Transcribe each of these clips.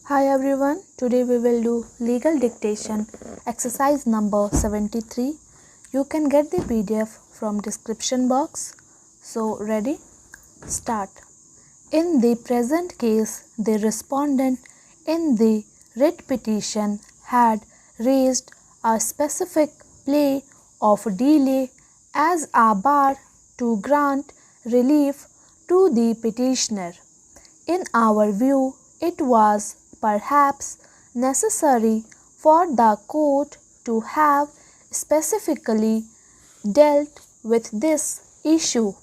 Hi everyone, today we will do legal dictation exercise number 73. You can get the PDF from description box. So ready? Start. In the present case, the respondent in the writ petition had raised a specific plea of delay as a bar to grant relief to the petitioner. In our view, it was perhaps necessary for the court to have specifically dealt with this issue.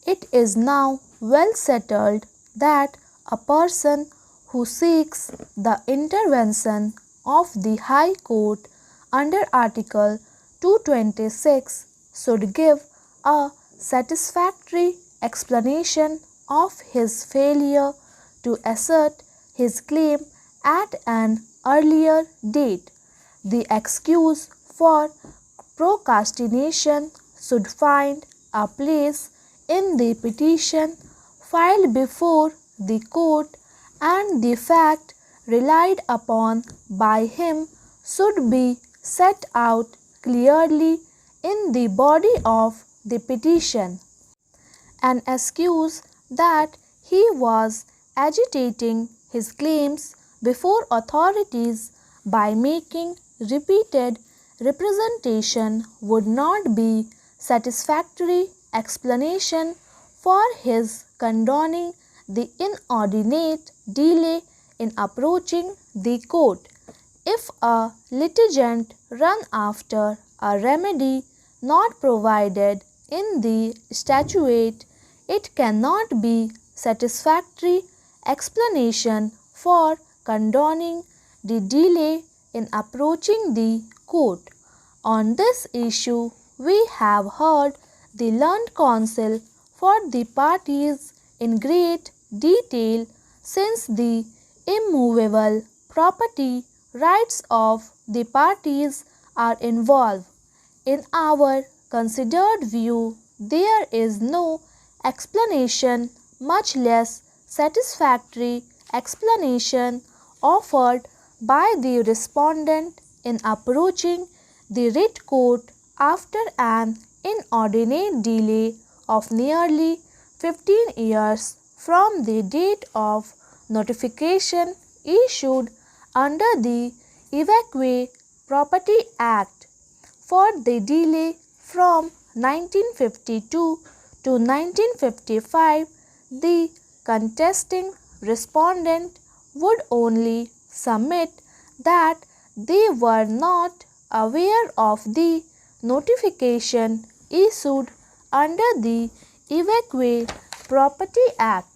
It is now well settled that a person who seeks the intervention of the High Court under Article 226 should give a satisfactory explanation of his failure to assert his claim at an earlier date. The excuse for procrastination should find a place in the petition filed before the court, and the fact relied upon by him should be set out clearly in the body of the petition. An excuse that he was agitating his claims before authorities by making repeated representation would not be satisfactory explanation for his condoning the inordinate delay in approaching the court. If a litigant run after a remedy not provided in the statute, it cannot be satisfactory explanation for condoning the delay in approaching the court. On this issue, we have heard the learned counsel for the parties in great detail, since the immovable property rights of the parties are involved. In our considered view, there is no explanation, much less satisfactory explanation, offered by the respondent in approaching the writ court after an inordinate delay of nearly 15 years from the date of notification issued under the Evacuee Property Act. For the delay from 1952 to 1955, the contesting respondent would only submit that they were not aware of the notification issued under the Evacuee Property Act,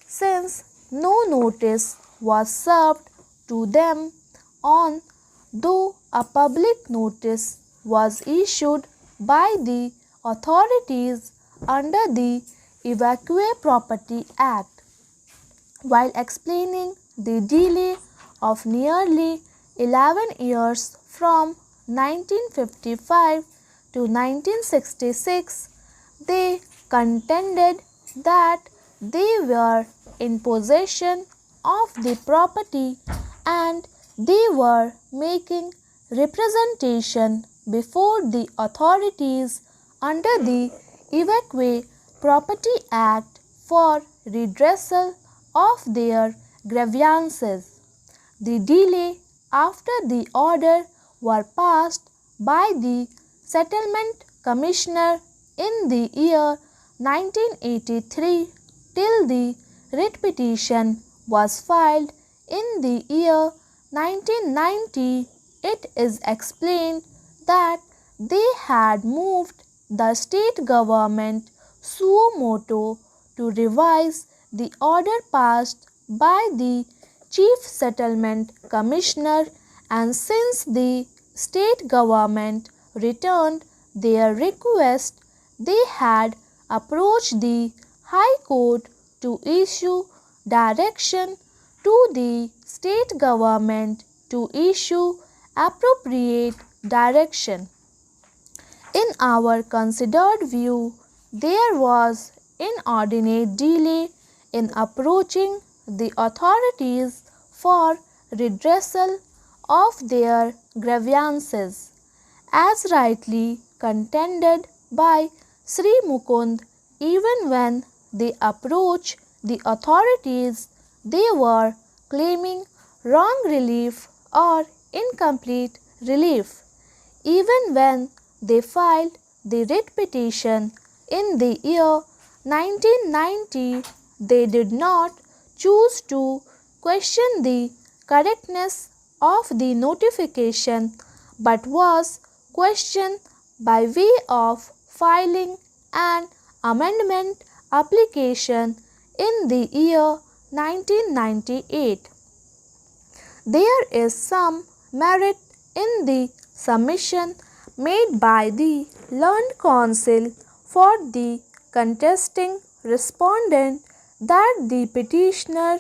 since no notice was served to them on, though a public notice was issued by the authorities under the Evacuee Property Act. While explaining the delay of nearly 11 years from 1955 to 1966, they contended that they were in possession of the property and they were making representation before the authorities under the Evacuee Property Act for redressal of their grievances. The delay after the order were passed by the Settlement Commissioner in the year 1983 till the writ petition was filed in the year 1990, it is explained that they had moved the state government suo motu to revise the order passed by the Chief Settlement Commissioner, and since the state government returned their request, they had approached the High Court to issue direction to the state government to issue appropriate direction. In our considered view, there was inordinate delay in approaching the authorities for redressal of their grievances, as rightly contended by Sri Mukund. Even when they approached the authorities, they were claiming wrong relief or incomplete relief. Even when they filed the writ petition in the year 1990, they did not choose to question the correctness of the notification, but was questioned by way of filing an amendment application in the year 1998. There is some merit in the submission made by the learned counsel for the contesting respondent that the petitioner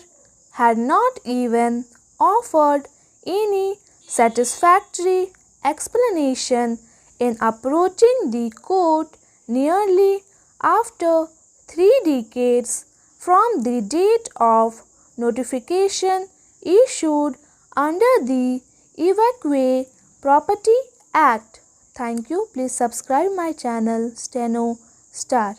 had not even offered any satisfactory explanation in approaching the court nearly after 3 decades from the date of notification issued under the Evacuee Property Act. Thank you. Please subscribe my channel Steno Star.